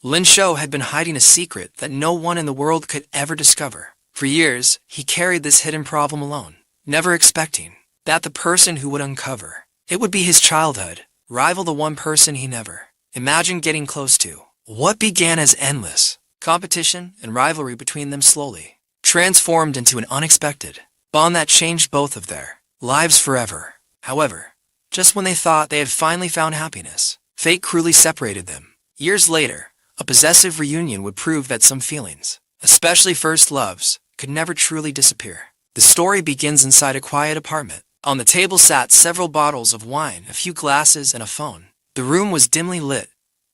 Lin Shou had been hiding a secret that no one in the world could ever discover. For years, he carried this hidden problem alone, never expecting that the person who would uncover it would be his childhood rival, the one person he never imagined getting close to. What began as endless competition and rivalry between them slowly transformed into an unexpected bond that changed both of their lives forever. However, just when they thought they had finally found happiness, fate cruelly separated them. Years later, a possessive reunion would prove that some feelings, especially first loves, could never truly disappear. The story begins inside a quiet apartment. On the table sat several bottles of wine, a few glasses, and a phone. The room was dimly lit,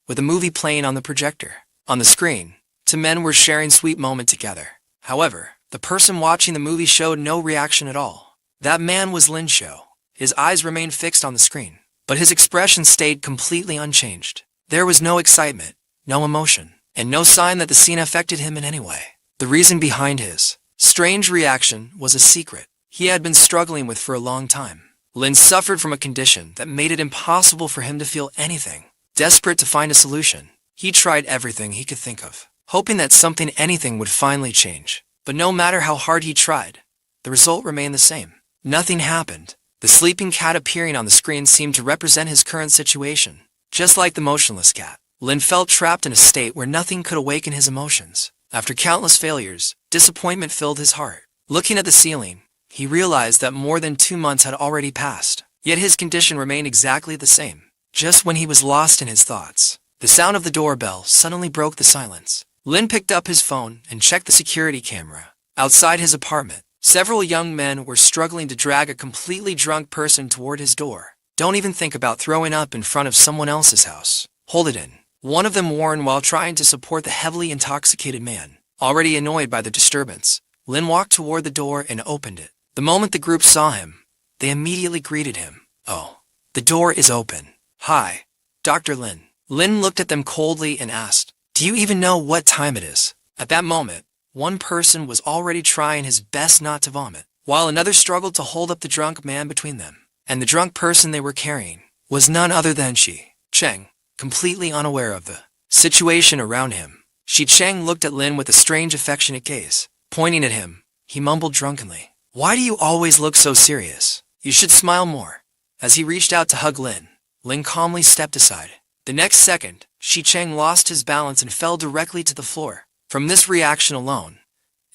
with a movie playing on the projector. On the screen, two men were sharing a sweet moment together. However, the person watching the movie showed no reaction at all. That man was Lin Shou. His eyes remained fixed on the screen, but his expression stayed completely unchanged. There was no excitement, no emotion, and no sign that the scene affected him in any way. The reason behind his strange reaction was a secret he had been struggling with for a long time. Lin suffered from a condition that made it impossible for him to feel anything. Desperate to find a solution, he tried everything he could think of, hoping that anything would finally change. But no matter how hard he tried, the result remained the same. Nothing happened. The sleeping cat appearing on the screen seemed to represent his current situation. Just like the motionless cat, Lin felt trapped in a state where nothing could awaken his emotions. After countless failures, disappointment filled his heart. Looking at the ceiling, he realized that more than 2 months had already passed, yet his condition remained exactly the same. Just when he was lost in his thoughts, the sound of the doorbell suddenly broke the silence. Lin picked up his phone and checked the security camera. Outside his apartment, several young men were struggling to drag a completely drunk person toward his door. Don't even think about throwing up in front of someone else's house. Hold it in, one of them warned while trying to support the heavily intoxicated man. Already annoyed by the disturbance, Lin walked toward the door and opened it. The moment the group saw him, they immediately greeted him. "Oh, the door is open. Hi, Dr. Lin." Lin looked at them coldly and asked, "Do you even know what time it is?" At that moment, one person was already trying his best not to vomit, while another struggled to hold up the drunk man between them. And the drunk person they were carrying was none other than Shi Cheng, completely unaware of the situation around him. Shi Cheng looked at Lin with a strange affectionate gaze. Pointing at him, he mumbled drunkenly, "Why do you always look so serious? You should smile more." As he reached out to hug Lin, Lin calmly stepped aside. The next second, Shi Cheng lost his balance and fell directly to the floor. From this reaction alone,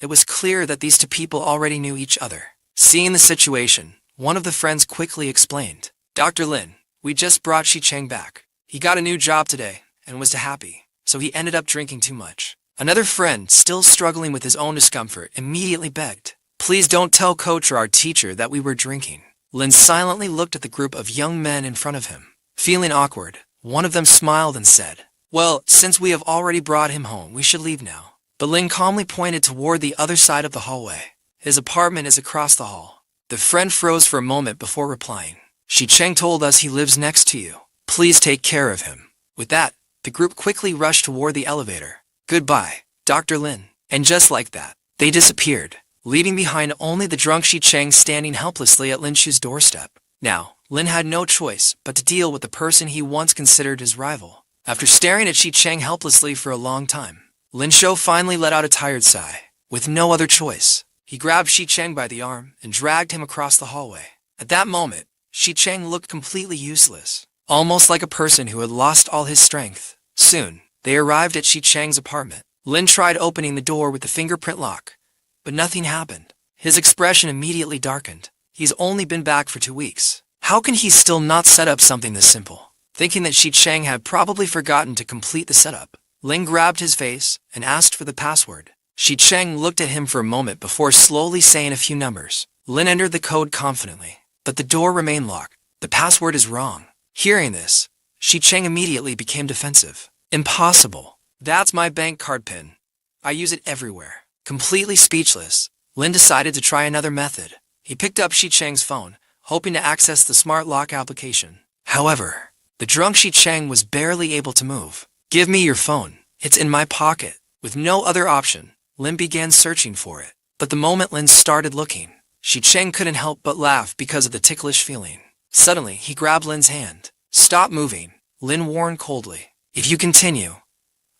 it was clear that these two people already knew each other. Seeing the situation, one of the friends quickly explained, "Dr. Lin, we just brought Shi Cheng back. He got a new job today and was too happy, so he ended up drinking too much." Another friend, still struggling with his own discomfort, immediately begged, "Please don't tell coach or our teacher that we were drinking." Lin silently looked at the group of young men in front of him. Feeling awkward, one of them smiled and said, "Well, since we have already brought him home, we should leave now." But Lin calmly pointed toward the other side of the hallway. "His apartment is across the hall." The friend froze for a moment before replying, "Shi Cheng told us he lives next to you. Please take care of him." With that, the group quickly rushed toward the elevator. "Goodbye, Dr. Lin." And just like that, they disappeared, leaving behind only the drunk Shi Cheng standing helplessly at Lin Shou's doorstep. Now, Lin had no choice but to deal with the person he once considered his rival. After staring at Shi Cheng helplessly for a long time, Lin Shou finally let out a tired sigh. With no other choice, he grabbed Shi Cheng by the arm and dragged him across the hallway. At that moment, Shi Cheng looked completely useless, almost like a person who had lost all his strength. Soon, they arrived at Shi Cheng's apartment. Lin tried opening the door with the fingerprint lock, but nothing happened. His expression immediately darkened. He's only been back for 2 weeks. How can he still not set up something this simple? Thinking that Shi Cheng had probably forgotten to complete the setup, Lin grabbed his face and asked for the password. Shi Cheng looked at him for a moment before slowly saying a few numbers. Lin entered the code confidently, but the door remained locked. "The password is wrong." Hearing this, Shi Cheng immediately became defensive. "Impossible. That's my bank card pin. I use it everywhere." Completely speechless, Lin decided to try another method. He picked up Shi Cheng's phone, hoping to access the smart lock application. However, the drunk Shi Cheng was barely able to move. "Give me your phone. It's in my pocket." With no other option, Lin began searching for it. But the moment Lin started looking, Shi Cheng couldn't help but laugh because of the ticklish feeling. Suddenly, he grabbed Lin's hand. "Stop moving," Lin warned coldly. "If you continue,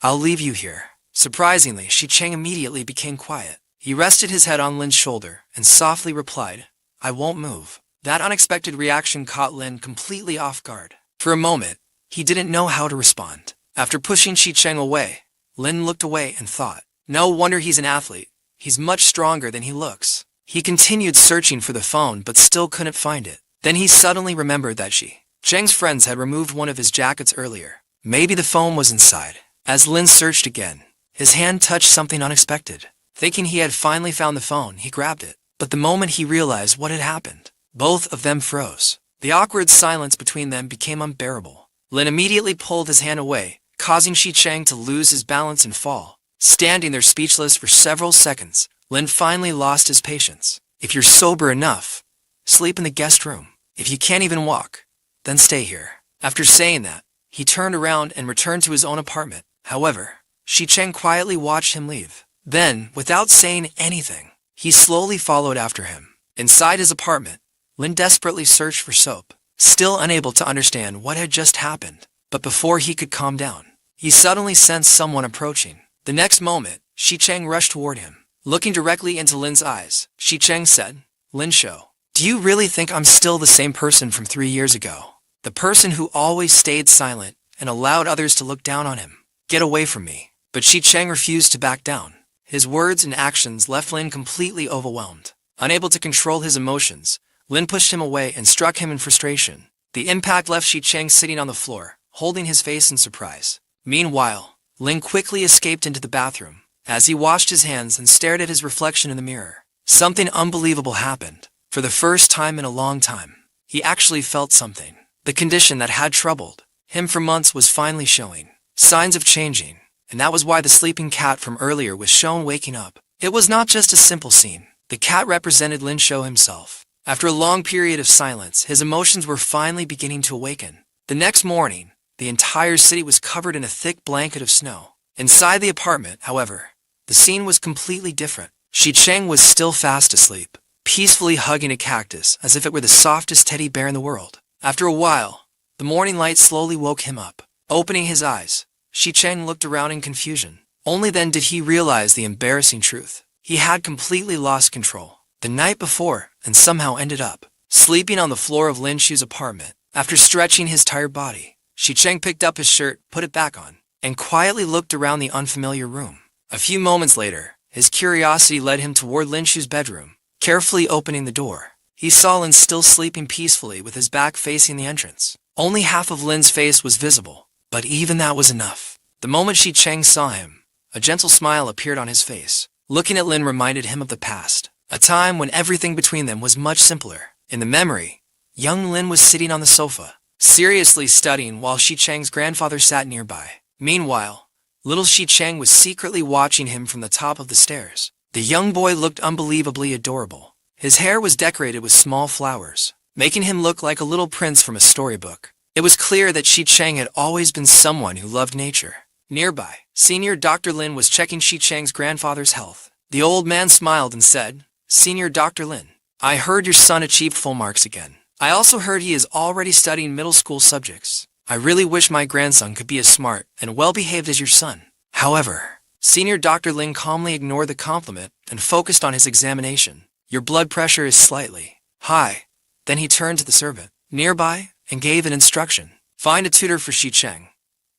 I'll leave you here." Surprisingly, Shi Cheng immediately became quiet. He rested his head on Lin's shoulder and softly replied, "I won't move." That unexpected reaction caught Lin completely off guard. For a moment, he didn't know how to respond. After pushing Shi Cheng away, Lin looked away and thought, "No wonder he's an athlete. He's much stronger than he looks." He continued searching for the phone but still couldn't find it. Then he suddenly remembered that Shi Cheng's friends had removed one of his jackets earlier. Maybe the phone was inside. As Lin searched again, his hand touched something unexpected. Thinking he had finally found the phone, he grabbed it. But the moment he realized what had happened, both of them froze. The awkward silence between them became unbearable. Lin immediately pulled his hand away, causing Shi Cheng to lose his balance and fall. Standing there speechless for several seconds, Lin finally lost his patience. "If you're sober enough, sleep in the guest room. If you can't even walk, then stay here." After saying that, he turned around and returned to his own apartment. However, Shi Cheng quietly watched him leave. Then, without saying anything, he slowly followed after him. Inside his apartment, Lin desperately searched for soap, still unable to understand what had just happened. But before he could calm down, he suddenly sensed someone approaching. The next moment, Shi Cheng rushed toward him. Looking directly into Lin's eyes, Shi Cheng said, "Lin Shou, do you really think I'm still the same person from 3 years ago? The person who always stayed silent and allowed others to look down on him? Get away from me." But Shi Cheng refused to back down. His words and actions left Lin completely overwhelmed. Unable to control his emotions, Lin pushed him away and struck him in frustration. The impact left Shi Cheng sitting on the floor, holding his face in surprise. Meanwhile, Lin quickly escaped into the bathroom. As he washed his hands and stared at his reflection in the mirror, something unbelievable happened. For the first time in a long time, he actually felt something. The condition that had troubled him for months was finally showing signs of changing, and that was why the sleeping cat from earlier was shown waking up. It was not just a simple scene. The cat represented Lin Shou himself. After a long period of silence, his emotions were finally beginning to awaken. The next morning, the entire city was covered in a thick blanket of snow. Inside the apartment, however, the scene was completely different. Shi Cheng was still fast asleep, peacefully hugging a cactus as if it were the softest teddy bear in the world. After a while, the morning light slowly woke him up. Opening his eyes, Shi Cheng looked around in confusion. Only then did he realize the embarrassing truth. He had completely lost control the night before and somehow ended up sleeping on the floor of Lin Shou's apartment. After stretching his tired body, Shi Cheng picked up his shirt, put it back on, and quietly looked around the unfamiliar room. A few moments later, his curiosity led him toward Lin Shou's bedroom. Carefully opening the door, he saw Lin still sleeping peacefully with his back facing the entrance. Only half of Lin's face was visible, but even that was enough. The moment Shi Cheng saw him, a gentle smile appeared on his face. Looking at Lin reminded him of the past, a time when everything between them was much simpler. In the memory, young Lin was sitting on the sofa, seriously studying while Shi Cheng's grandfather sat nearby. Meanwhile, little Shi Cheng was secretly watching him from the top of the stairs. The young boy looked unbelievably adorable. His hair was decorated with small flowers, making him look like a little prince from a storybook. It was clear that Shi Cheng had always been someone who loved nature. Nearby, Senior Dr. Lin was checking Shi Cheng's grandfather's health. The old man smiled and said, "Senior Dr. Lin, I heard your son achieved full marks again. I also heard he is already studying middle school subjects. I really wish my grandson could be as smart and well-behaved as your son." However, Senior Dr. Lin calmly ignored the compliment and focused on his examination. "Your blood pressure is slightly high." Then he turned to the servant nearby and gave an instruction. "Find a tutor for Shi Cheng.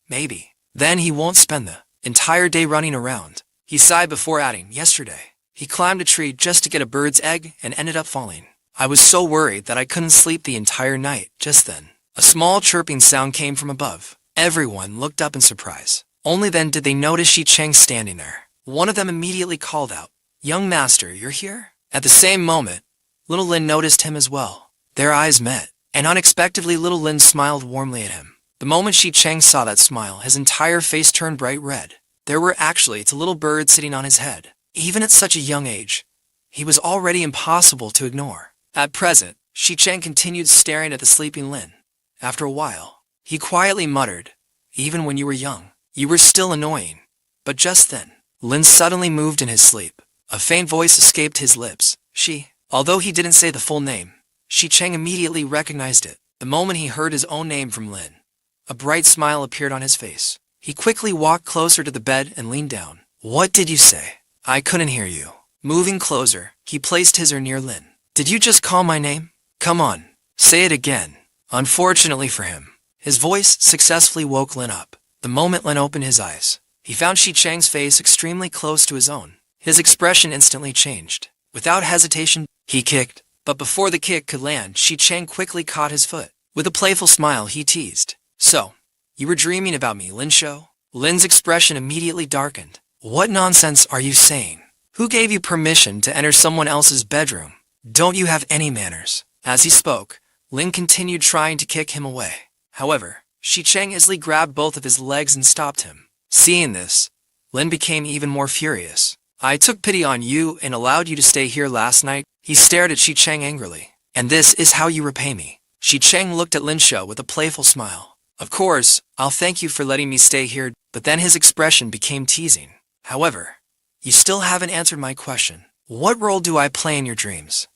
Maybe. Then he won't spend the entire day running around." He sighed before adding, "Yesterday, he climbed a tree just to get a bird's egg and ended up falling. I was so worried that I couldn't sleep the entire night." Just then, a small chirping sound came from above. Everyone looked up in surprise. Only then did they notice Shi Cheng standing there. One of them immediately called out, "Young master, you're here?" At the same moment, little Lin noticed him as well. Their eyes met, and unexpectedly little Lin smiled warmly at him. The moment Shi Cheng saw that smile, his entire face turned bright red. There were actually two little birds sitting on his head. Even at such a young age, he was already impossible to ignore. At present, Shi Cheng continued staring at the sleeping Lin. After a while, he quietly muttered, "Even when you were young, you were still annoying." But just then, Lin suddenly moved in his sleep. A faint voice escaped his lips. "Shi." Although he didn't say the full name, Shi Cheng immediately recognized it. The moment he heard his own name from Lin, a bright smile appeared on his face. He quickly walked closer to the bed and leaned down. What did you say? I couldn't hear you. Moving closer, he placed his ear near Lin. Did you just call my name? Come on, say it again. Unfortunately for him, his voice successfully woke Lin up. The moment Lin opened his eyes, he found Shi Chang's face extremely close to his own. His expression instantly changed. Without hesitation, he kicked. But before the kick could land, Shi Chang quickly caught his foot. With a playful smile, he teased. So, you were dreaming about me, Lin Shou? Lin's expression immediately darkened. What nonsense are you saying? Who gave you permission to enter someone else's bedroom? Don't you have any manners? As he spoke, Lin continued trying to kick him away. However, Shi Chang easily grabbed both of his legs and stopped him. Seeing this, Lin became even more furious. I took pity on you and allowed you to stay here last night. He stared at Shi Chang angrily. And this is how you repay me. Shi Chang looked at Lin Shou with a playful smile. Of course, I'll thank you for letting me stay here, but then his expression became teasing. However, you still haven't answered my question. What role do I play in your dreams?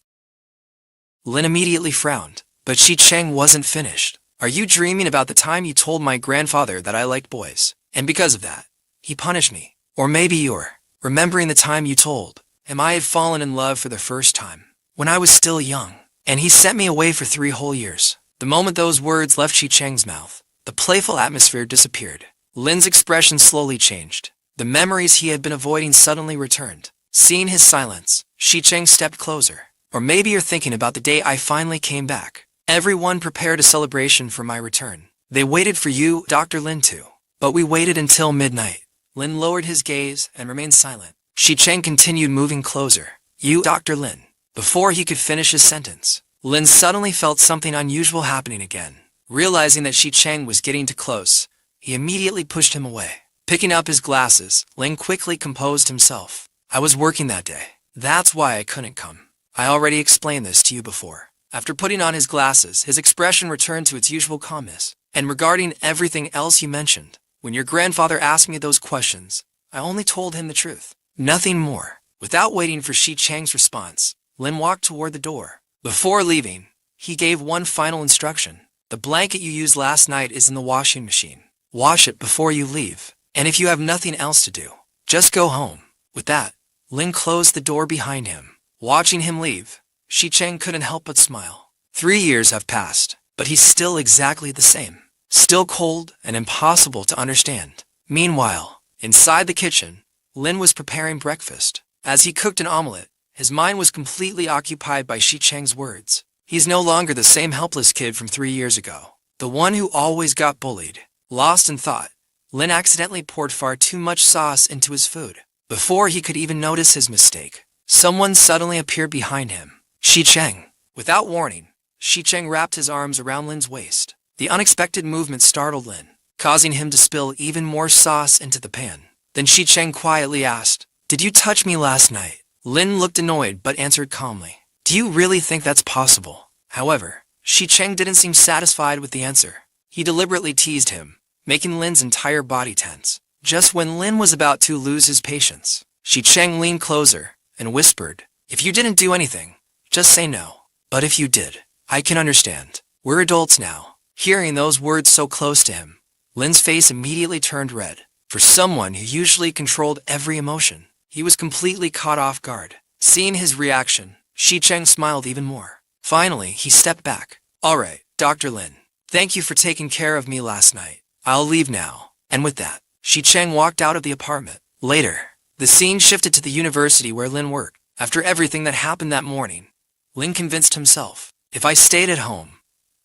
Lin immediately frowned, but Shi Chang wasn't finished. Are you dreaming about the time you told my grandfather that I liked boys, and because of that, he punished me? Or maybe you're remembering the time you told him I had fallen in love for the first time, when I was still young, and he sent me away for 3 whole years. The moment those words left Shi Chang's mouth, the playful atmosphere disappeared. Lin's expression slowly changed. The memories he had been avoiding suddenly returned. Seeing his silence, Shi Chang stepped closer. Or maybe you're thinking about the day I finally came back. Everyone prepared a celebration for my return. They waited for you, Dr. Lin, too. But we waited until midnight. Lin lowered his gaze and remained silent. Shi Chang continued moving closer. You, Dr. Lin. Before he could finish his sentence, Lin suddenly felt something unusual happening again. Realizing that Shi Chang was getting too close, he immediately pushed him away. Picking up his glasses, Lin quickly composed himself. I was working that day. That's why I couldn't come. I already explained this to you before. After putting on his glasses, his expression returned to its usual calmness. And regarding everything else you mentioned, when your grandfather asked me those questions, I only told him the truth. Nothing more. Without waiting for Shi Chang's response, Lin walked toward the door. Before leaving, he gave one final instruction. The blanket you used last night is in the washing machine. Wash it before you leave. And if you have nothing else to do, just go home. With that, Lin closed the door behind him. Watching him leave, Shi Chang couldn't help but smile. 3 years have passed, but he's still exactly the same. Still cold and impossible to understand. Meanwhile, inside the kitchen, Lin was preparing breakfast. As he cooked an omelette, his mind was completely occupied by Shi Chang's words. He's no longer the same helpless kid from 3 years ago. The one who always got bullied. Lost in thought, Lin accidentally poured far too much sauce into his food. Before he could even notice his mistake, someone suddenly appeared behind him. Shi Chang. Without warning, Shi Chang wrapped his arms around Lin's waist. The unexpected movement startled Lin, causing him to spill even more sauce into the pan. Then Shi Chang quietly asked, Did you touch me last night? Lin looked annoyed but answered calmly, Do you really think that's possible? However, Shi Chang didn't seem satisfied with the answer. He deliberately teased him, making Lin's entire body tense. Just when Lin was about to lose his patience, Shi Chang leaned closer and whispered, If you didn't do anything, just say no. But if you did, I can understand. We're adults now. Hearing those words so close to him, Lin's face immediately turned red. For someone who usually controlled every emotion, he was completely caught off guard. Seeing his reaction, Shi Chang smiled even more. Finally, he stepped back. All right, Dr. Lin. Thank you for taking care of me last night. I'll leave now. And with that, Shi Chang walked out of the apartment. Later, the scene shifted to the university where Lin worked. After everything that happened that morning, Lin convinced himself, if I stayed at home,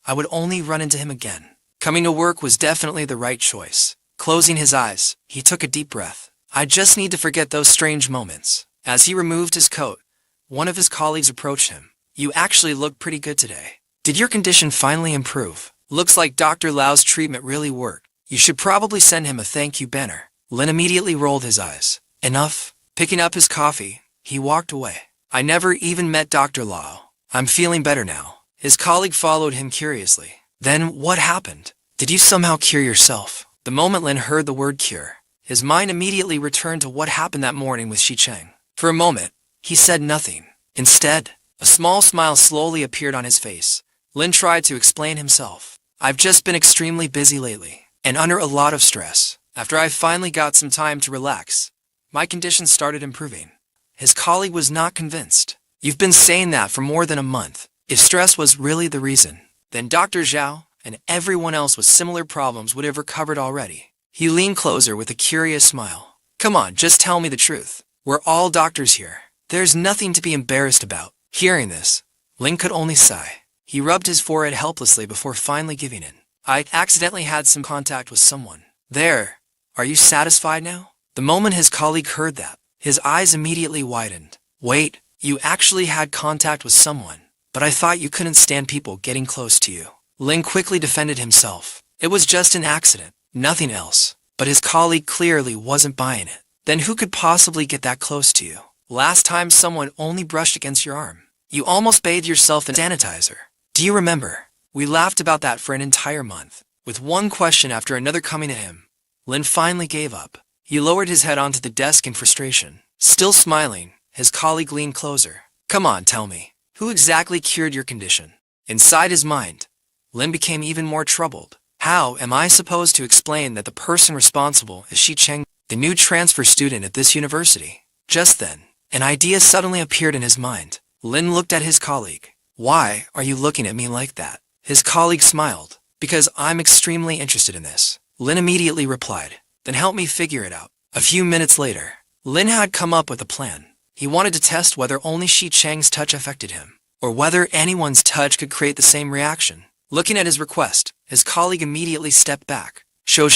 I would only run into him again. Coming to work was definitely the right choice. Closing his eyes, he took a deep breath. I just need to forget those strange moments. As he removed his coat, one of his colleagues approached him. You actually look pretty good today. Did your condition finally improve? Looks like Dr. Lau's treatment really worked. You should probably send him a thank you banner. Lin immediately rolled his eyes. Enough. Picking up his coffee, he walked away. I never even met Dr. Lau. I'm feeling better now. His colleague followed him curiously. Then what happened? Did you somehow cure yourself? The moment Lin heard the word cure, his mind immediately returned to what happened that morning with Shi Chang. For a moment, he said nothing. Instead, a small smile slowly appeared on his face. Lin tried to explain himself. I've just been extremely busy lately, and under a lot of stress. After I finally got some time to relax, my condition started improving. His colleague was not convinced. You've been saying that for more than a month. If stress was really the reason, then Dr. Zhao and everyone else with similar problems would have recovered already. He leaned closer with a curious smile. Come on, just tell me the truth. We're all doctors here. There's nothing to be embarrassed about. Hearing this, Lin could only sigh. He rubbed his forehead helplessly before finally giving in. I accidentally had some contact with someone. There. Are you satisfied now? The moment his colleague heard that, his eyes immediately widened. Wait, you actually had contact with someone, but I thought you couldn't stand people getting close to you. Lin quickly defended himself. It was just an accident, nothing else. But his colleague clearly wasn't buying it. Then who could possibly get that close to you? Last time someone only brushed against your arm. You almost bathed yourself in sanitizer. Do you remember? We laughed about that for an entire month. With one question after another coming at him, Lin finally gave up. He lowered his head onto the desk in frustration. Still smiling, his colleague leaned closer. Come on, tell me. Who exactly cured your condition? Inside his mind, Lin became even more troubled. How am I supposed to explain that the person responsible is Shi Cheng, the new transfer student at this university? Just then, an idea suddenly appeared in his mind. Lin looked at his colleague. Why are you looking at me like that? His colleague smiled. Because I'm extremely interested in this. Lin immediately replied. Then help me figure it out. A few minutes later, Lin had come up with a plan. He wanted to test whether only Shi Cheng's touch affected him, or whether anyone's touch could create the same reaction. Looking at his request, his colleague immediately stepped back. Shou,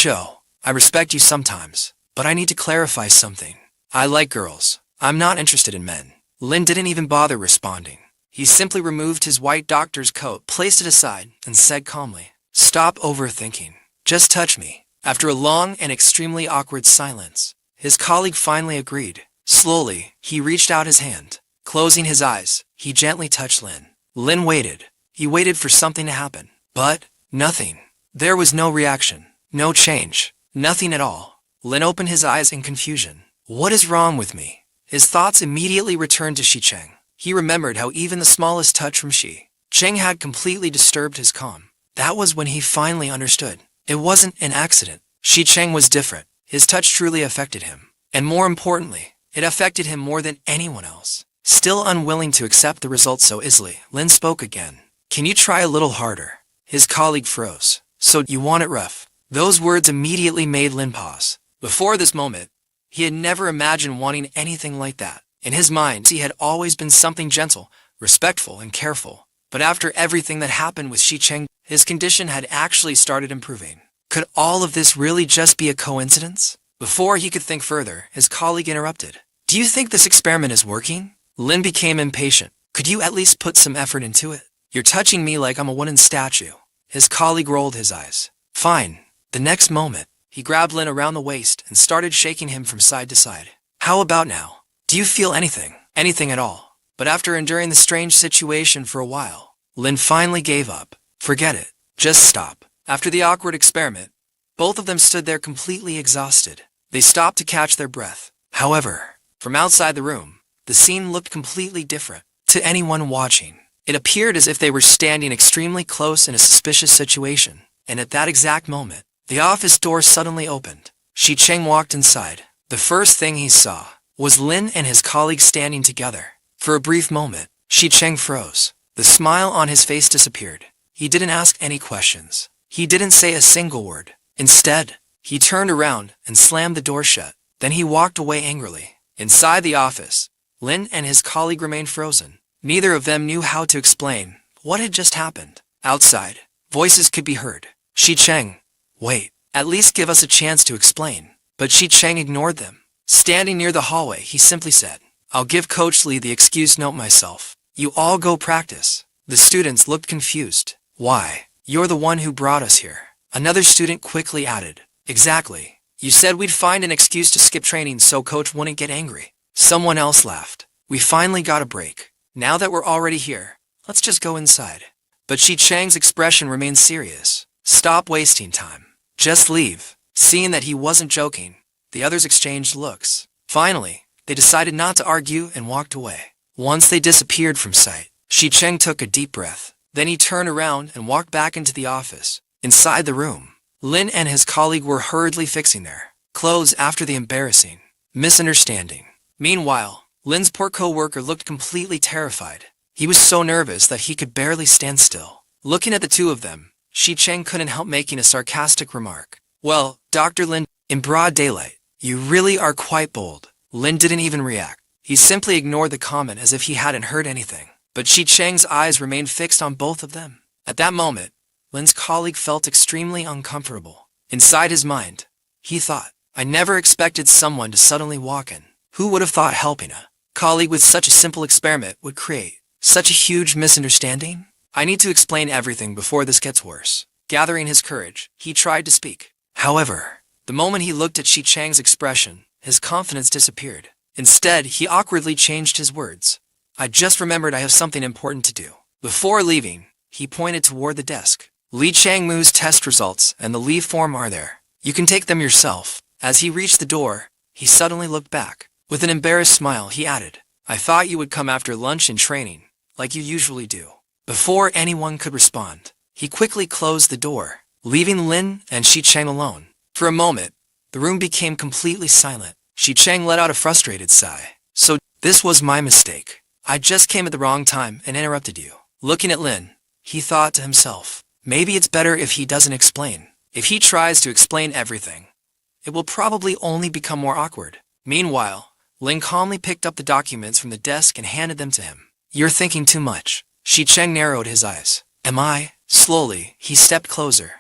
I respect you sometimes, but I need to clarify something. I like girls. I'm not interested in men. Lin didn't even bother responding. He simply removed his white doctor's coat, placed it aside, and said calmly, Stop overthinking. Just touch me. After a long and extremely awkward silence, his colleague finally agreed. Slowly, he reached out his hand. Closing his eyes, he gently touched Lin. Lin waited. He waited for something to happen. But nothing. There was no reaction. No change. Nothing at all. Lin opened his eyes in confusion. What is wrong with me? His thoughts immediately returned to Shi Cheng. He remembered how even the smallest touch from Shi Cheng had completely disturbed his calm. That was when he finally understood. It wasn't an accident. Shi Cheng was different. His touch truly affected him. And more importantly, it affected him more than anyone else. Still unwilling to accept the results so easily, Lin spoke again. Can you try a little harder? His colleague froze. So you want it rough? Those words immediately made Lin pause. Before this moment, he had never imagined wanting anything like that. In his mind, he had always been something gentle, respectful, and careful. But after everything that happened with Shi Cheng, his condition had actually started improving. Could all of this really just be a coincidence? Before he could think further, his colleague interrupted. Do you think this experiment is working? Lin became impatient. Could you at least put some effort into it? You're touching me like I'm a wooden statue. His colleague rolled his eyes. Fine. The next moment, he grabbed Lin around the waist and started shaking him from side to side. How about now? Do you feel anything? Anything at all? But after enduring the strange situation for a while, Lin finally gave up. Forget it. Just stop. After the awkward experiment, both of them stood there completely exhausted. They stopped to catch their breath. However, from outside the room, the scene looked completely different. To anyone watching, it appeared as if they were standing extremely close in a suspicious situation. And at that exact moment, the office door suddenly opened. Shi Cheng walked inside. The first thing he saw was Lin and his colleague standing together. For a brief moment, Shi Cheng froze. The smile on his face disappeared. He didn't ask any questions. He didn't say a single word. Instead, he turned around and slammed the door shut. Then he walked away angrily. Inside the office, Lin and his colleague remained frozen. Neither of them knew how to explain what had just happened. Outside, voices could be heard. Shi Cheng, wait, at least give us a chance to explain. But Shi Cheng ignored them. Standing near the hallway, he simply said, I'll give Coach Lee the excuse note myself. You all go practice. The students looked confused. Why? You're the one who brought us here. Another student quickly added. Exactly. You said we'd find an excuse to skip training so Coach wouldn't get angry. Someone else laughed. We finally got a break. Now that we're already here, let's just go inside. But Shi Cheng's expression remained serious. Stop wasting time. Just leave. Seeing that he wasn't joking, the others exchanged looks. Finally, they decided not to argue and walked away. Once they disappeared from sight, Shi Cheng took a deep breath. Then he turned around and walked back into the office. Inside the room, Lin and his colleague were hurriedly fixing their close after the embarrassing misunderstanding. Meanwhile, Lin's poor co-worker looked completely terrified. He was so nervous that he could barely stand still. Looking at the two of them, Shi Cheng couldn't help making a sarcastic remark. Well, Dr. Lin, in broad daylight, you really are quite bold. Lin didn't even react. He simply ignored the comment as if he hadn't heard anything. But Shi Cheng's eyes remained fixed on both of them. At that moment, Lin's colleague felt extremely uncomfortable. Inside his mind, he thought, I never expected someone to suddenly walk in. Who would have thought helping a colleague with such a simple experiment would create such a huge misunderstanding? I need to explain everything before this gets worse. Gathering his courage, he tried to speak. However, the moment he looked at Shi Cheng's expression, his confidence disappeared. Instead, he awkwardly changed his words. I just remembered I have something important to do. Before leaving, he pointed toward the desk. Li Changmu's test results and the leave form are there. You can take them yourself. As he reached the door, he suddenly looked back. With an embarrassed smile, he added, I thought you would come after lunch and training, like you usually do. Before anyone could respond, he quickly closed the door, leaving Lin and Shi Cheng alone. For a moment, the room became completely silent. Shi Cheng let out a frustrated sigh. So, this was my mistake. I just came at the wrong time and interrupted you. Looking at Lin, he thought to himself, maybe it's better if he doesn't explain. If he tries to explain everything, it will probably only become more awkward. Meanwhile, Lin calmly picked up the documents from the desk and handed them to him. You're thinking too much. Shi Cheng narrowed his eyes. Am I? Slowly, he stepped closer,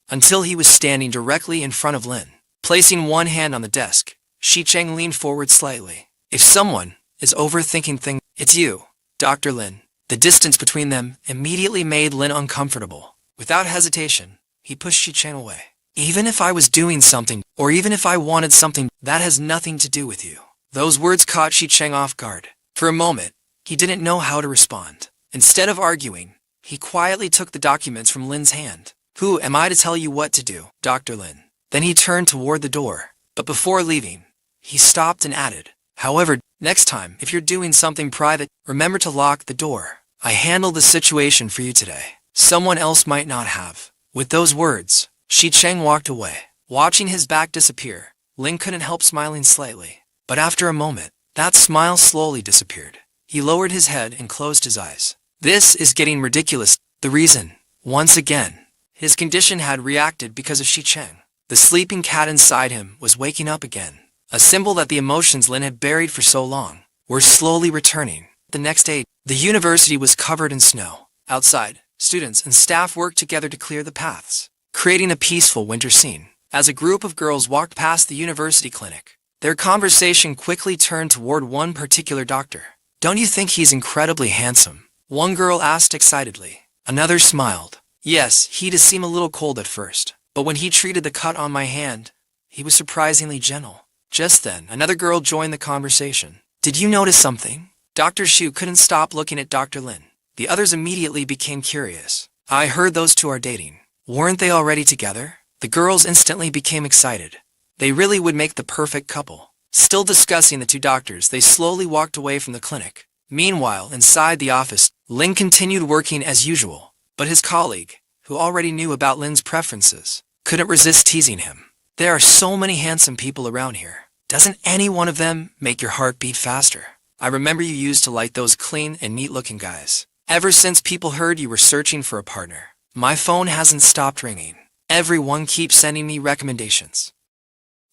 until he was standing directly in front of Lin. Placing one hand on the desk, Shi Cheng leaned forward slightly. If someone is overthinking things, it's you, Dr. Lin. The distance between them immediately made Lin uncomfortable. Without hesitation, he pushed Shi Cheng away. Even if I was doing something, or even if I wanted something, that has nothing to do with you. Those words caught Shi Cheng off guard. For a moment, he didn't know how to respond. Instead of arguing, he quietly took the documents from Lin's hand. Who am I to tell you what to do, Dr. Lin? Then he turned toward the door. But before leaving, he stopped and added, however, next time, if you're doing something private, remember to lock the door. I handled the situation for you today. Someone else might not have. With those words, Shi Cheng walked away. Watching his back disappear, Lin couldn't help smiling slightly. But after a moment, that smile slowly disappeared. He lowered his head and closed his eyes. This is getting ridiculous. The reason, once again, his condition had reacted because of Shi Cheng. The sleeping cat inside him was waking up again. A symbol that the emotions Lin had buried for so long were slowly returning. The next day, the university was covered in snow. Outside, students and staff worked together to clear the paths, creating a peaceful winter scene. As a group of girls walked past the university clinic, their conversation quickly turned toward one particular doctor. Don't you think he's incredibly handsome? One girl asked excitedly. Another smiled. Yes, he did seem a little cold at first, but when he treated the cut on my hand, he was surprisingly gentle. Just then, another girl joined the conversation. Did you notice something? Dr. Shou couldn't stop looking at Dr. Lin. The others immediately became curious. I heard those two are dating. Weren't they already together? The girls instantly became excited. They really would make the perfect couple. Still discussing the two doctors, they slowly walked away from the clinic. Meanwhile, inside the office, Lin continued working as usual. But his colleague, who already knew about Lin's preferences, couldn't resist teasing him. There are so many handsome people around here. Doesn't any one of them make your heart beat faster? I remember you used to like those clean and neat-looking guys. Ever since people heard you were searching for a partner, my phone hasn't stopped ringing. Everyone keeps sending me recommendations.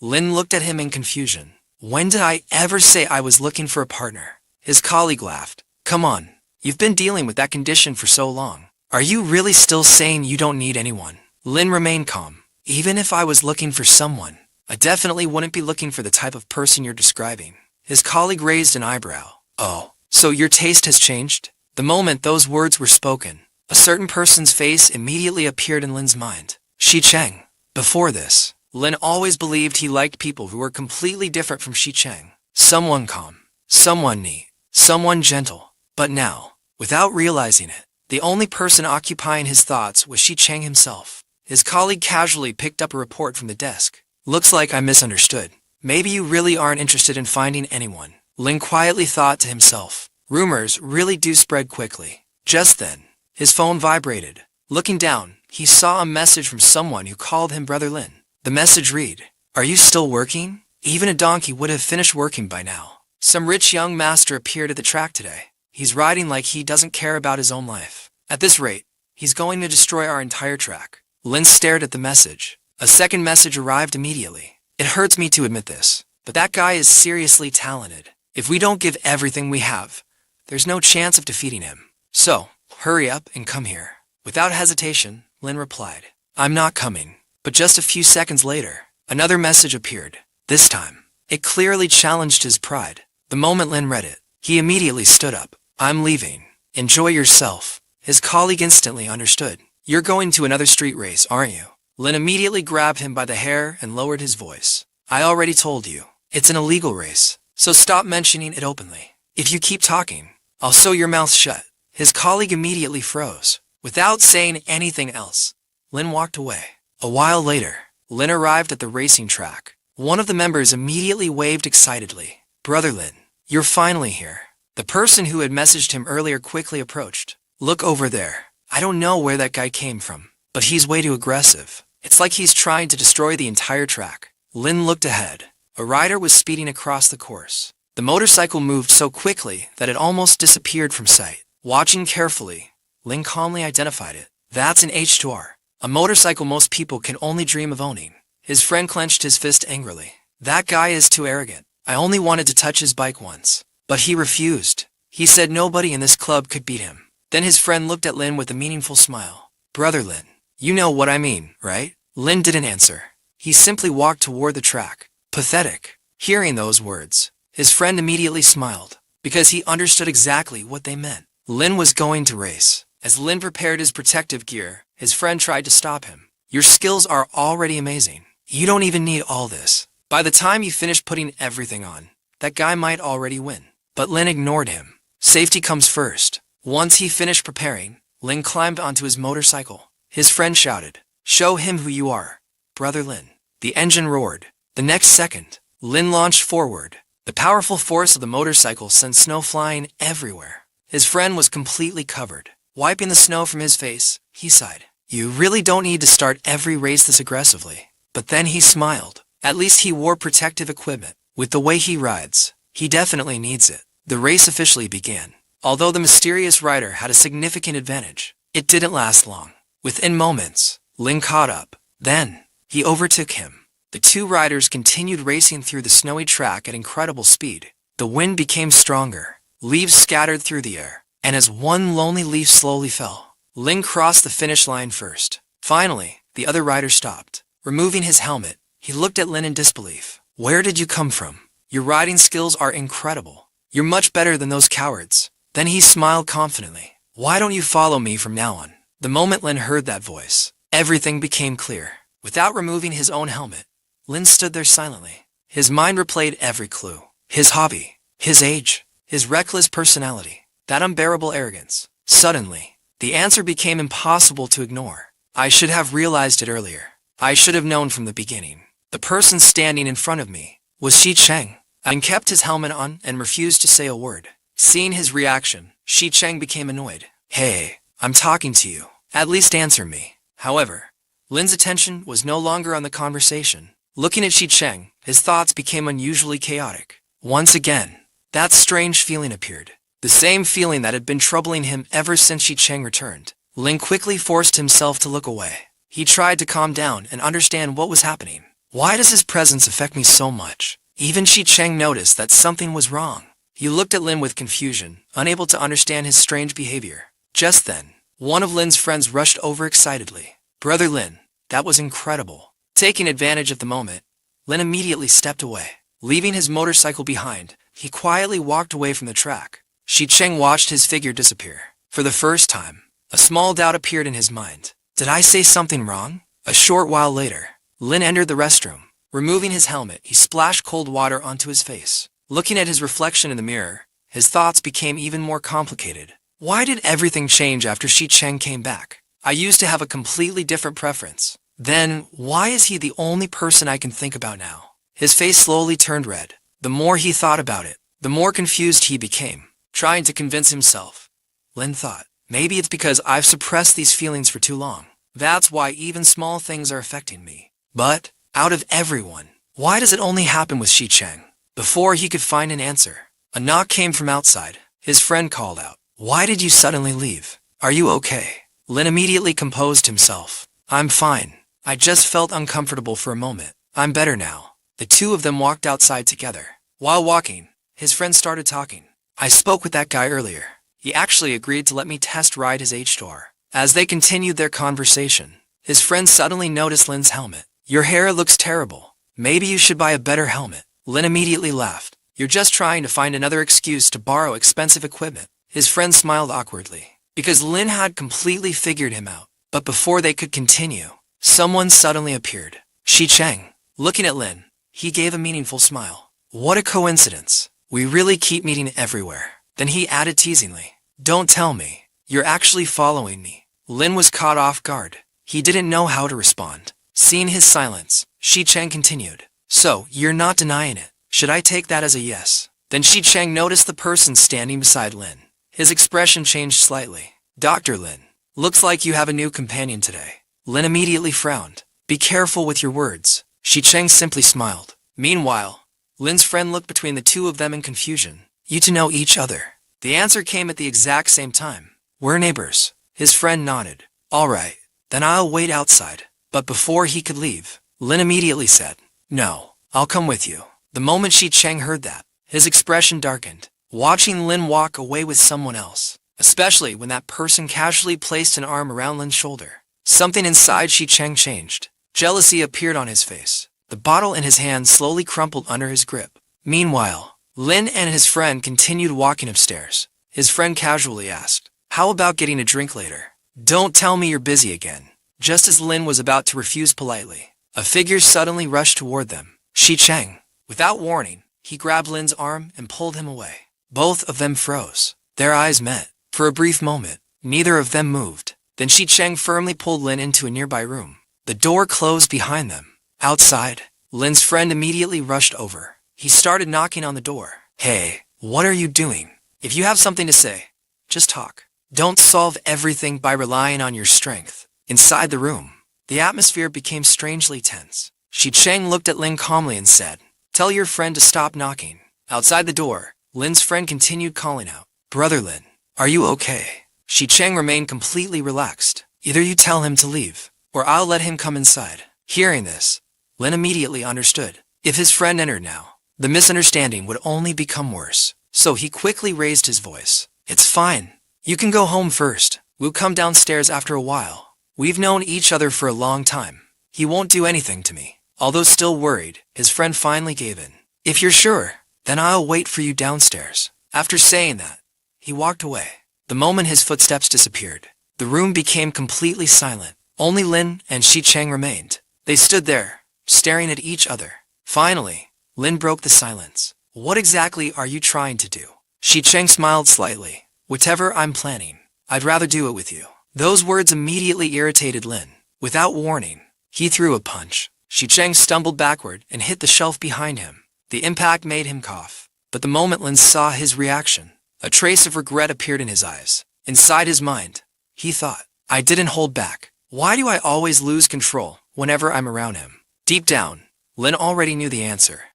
Lin looked at him in confusion. When did I ever say I was looking for a partner? His colleague laughed. Come on, you've been dealing with that condition for so long. Are you really still saying you don't need anyone? Lin remained calm. Even if I was looking for someone, I definitely wouldn't be looking for the type of person you're describing. His colleague raised an eyebrow. Oh, so your taste has changed? The moment those words were spoken, a certain person's face immediately appeared in Lin's mind. Shi Cheng. Before this, Lin always believed he liked people who were completely different from Shi Cheng. Someone calm, someone neat, someone gentle. But now, without realizing it, the only person occupying his thoughts was Shi Cheng himself. His colleague casually picked up a report from the desk. Looks like I misunderstood. Maybe you really aren't interested in finding anyone. Lin quietly thought to himself. Rumors really do spread quickly. Just then, his phone vibrated. Looking down, he saw a message from someone who called him Brother Lin. The message read, Are you still working? Even a donkey would have finished working by now. Some rich young master appeared at the track today. He's riding like he doesn't care about his own life. At this rate, he's going to destroy our entire track. Lin stared at the message. A second message arrived immediately. It hurts me to admit this, but that guy is seriously talented. If we don't give everything we have, there's no chance of defeating him. So, hurry up and come here. Without hesitation, Lin replied, I'm not coming. But just a few seconds later, another message appeared. This time, it clearly challenged his pride. The moment Lin read it, he immediately stood up. I'm leaving. Enjoy yourself. His colleague instantly understood. You're going to another street race, aren't you? Lin immediately grabbed him by the hair and lowered his voice. I already told you. It's an illegal race, so stop mentioning it openly. If you keep talking, I'll sew your mouth shut. His colleague immediately froze. Without saying anything else, Lin walked away. A while later, Lin arrived at the racing track. One of the members immediately waved excitedly. Brother Lin, you're finally here. The person who had messaged him earlier quickly approached. Look over there. I don't know where that guy came from, but he's way too aggressive. It's like he's trying to destroy the entire track. Lin looked ahead. A rider was speeding across the course. The motorcycle moved so quickly that it almost disappeared from sight. Watching carefully, Lin calmly identified it. That's an H2R, a motorcycle most people can only dream of owning. His friend clenched his fist angrily. That guy is too arrogant. I only wanted to touch his bike once. But he refused. He said nobody in this club could beat him. Then his friend looked at Lin with a meaningful smile. Brother Lin, you know what I mean, right? Lin didn't answer. He simply walked toward the track. Pathetic. Hearing those words, his friend immediately smiled, because he understood exactly what they meant. Lin was going to race. As Lin prepared his protective gear, his friend tried to stop him. Your skills are already amazing. You don't even need all this. By the time you finish putting everything on, that guy might already win. But Lin ignored him. Safety comes first. Once he finished preparing, Lin climbed onto his motorcycle. His friend shouted, Show him who you are, Brother Lin. The engine roared. The next second, Lin launched forward. The powerful force of the motorcycle sent snow flying everywhere. His friend was completely covered. Wiping the snow from his face, he sighed. You really don't need to start every race this aggressively. But then he smiled. At least he wore protective equipment. With the way he rides, he definitely needs it. The race officially began. Although the mysterious rider had a significant advantage, it didn't last long. Within moments, Lin caught up. Then, he overtook him. The two riders continued racing through the snowy track at incredible speed. The wind became stronger. Leaves scattered through the air. And as one lonely leaf slowly fell, Lin crossed the finish line first. Finally, the other rider stopped. Removing his helmet, he looked at Lin in disbelief. Where did you come from? Your riding skills are incredible. You're much better than those cowards. Then he smiled confidently. Why don't you follow me from now on? The moment Lin heard that voice, everything became clear. Without removing his own helmet, Lin stood there silently. His mind replayed every clue. His hobby, his age, his reckless personality, that unbearable arrogance. Suddenly, the answer became impossible to ignore. I should have realized it earlier. I should have known from the beginning. The person standing in front of me was Shi Cheng. Lin kept his helmet on and refused to say a word. Seeing his reaction, Shi Cheng became annoyed. Hey, I'm talking to you. At least answer me. However, Lin's attention was no longer on the conversation. Looking at Shi Cheng, his thoughts became unusually chaotic. Once again, that strange feeling appeared. The same feeling that had been troubling him ever since Shi Cheng returned. Lin quickly forced himself to look away. He tried to calm down and understand what was happening. Why does his presence affect me so much? Even Shi Cheng noticed that something was wrong. He looked at Lin with confusion, unable to understand his strange behavior. Just then, one of Lin's friends rushed over excitedly. Brother Lin, that was incredible. Taking advantage of the moment, Lin immediately stepped away. Leaving his motorcycle behind, he quietly walked away from the track. Shi Cheng watched his figure disappear. For the first time, a small doubt appeared in his mind. Did I say something wrong? A short while later, Lin entered the restroom. Removing his helmet, he splashed cold water onto his face. Looking at his reflection in the mirror, his thoughts became even more complicated. Why did everything change after Shi Cheng came back? I used to have a completely different preference. Then, why is he the only person I can think about now? His face slowly turned red. The more he thought about it, the more confused he became. Trying to convince himself, Lin thought, maybe it's because I've suppressed these feelings for too long. That's why even small things are affecting me. But, out of everyone, Why does it only happen with Shi Cheng? Before he could find an answer, a knock came from outside. His friend called out, "Why did you suddenly leave? Are you okay?" Lin immediately composed himself. "I'm fine. I just felt uncomfortable for a moment. I'm better now." The two of them walked outside together. While walking, his friend started talking. "I spoke with that guy earlier. He actually agreed to let me test ride his H-Tour." As they continued their conversation, his friend suddenly noticed Lin's helmet. "Your hair looks terrible. Maybe you should buy a better helmet." Lin immediately laughed. "You're just trying to find another excuse to borrow expensive equipment." His friend smiled awkwardly, because Lin had completely figured him out. But before they could continue, someone suddenly appeared. Shi Cheng. Looking at Lin, he gave a meaningful smile. "What a coincidence. We really keep meeting everywhere." Then he added teasingly, "Don't tell me. You're actually following me." Lin was caught off guard. He didn't know how to respond. Seeing his silence, Shi Cheng continued, "So, you're not denying it. Should I take that as a yes?" Then Shi Cheng noticed the person standing beside Lin. His expression changed slightly. "Dr. Lin, looks like you have a new companion today." Lin immediately frowned. "Be careful with your words." Shi Cheng simply smiled. Meanwhile, Lin's friend looked between the two of them in confusion. "You two know each other?" The answer came at the exact same time. "We're neighbors." His friend nodded. "All right, then I'll wait outside." But before he could leave, Lin immediately said, "No, I'll come with you." The moment Shi Cheng heard that, his expression darkened, watching Lin walk away with someone else, especially when that person casually placed an arm around Lin's shoulder. Something inside Shi Cheng changed. Jealousy appeared on his face. The bottle in his hand slowly crumpled under his grip. Meanwhile, Lin and his friend continued walking upstairs. His friend casually asked, "How about getting a drink later? Don't tell me you're busy again." Just as Lin was about to refuse politely, a figure suddenly rushed toward them. Shi Cheng. Without warning, he grabbed Lin's arm and pulled him away. Both of them froze. Their eyes met. For a brief moment, neither of them moved. Then Shi Cheng firmly pulled Lin into a nearby room. The door closed behind them. Outside, Lin's friend immediately rushed over. He started knocking on the door. "Hey, what are you doing? If you have something to say, just talk. Don't solve everything by relying on your strength." Inside the room, the atmosphere became strangely tense. Shi Cheng looked at Lin calmly and said, "Tell your friend to stop knocking." Outside the door, Lin's friend continued calling out, "Brother Lin, are you okay?" Shi Cheng remained completely relaxed. "Either you tell him to leave, or I'll let him come inside." Hearing this, Lin immediately understood. If his friend entered now, the misunderstanding would only become worse. So he quickly raised his voice. "It's fine. You can go home first. We'll come downstairs after a while. We've known each other for a long time. He won't do anything to me." Although still worried, his friend finally gave in. "If you're sure, then I'll wait for you downstairs." After saying that, he walked away. The moment his footsteps disappeared, the room became completely silent. Only Lin and Shi Cheng remained. They stood there, staring at each other. Finally, Lin broke the silence. "What exactly are you trying to do?" Shi Cheng smiled slightly. "Whatever I'm planning, I'd rather do it with you." Those words immediately irritated Lin. Without warning, he threw a punch. Shi Cheng stumbled backward and hit the shelf behind him. The impact made him cough. But the moment Lin saw his reaction, a trace of regret appeared in his eyes. Inside his mind, he thought, "I didn't hold back. Why do I always lose control whenever I'm around him?" Deep down, Lin already knew the answer.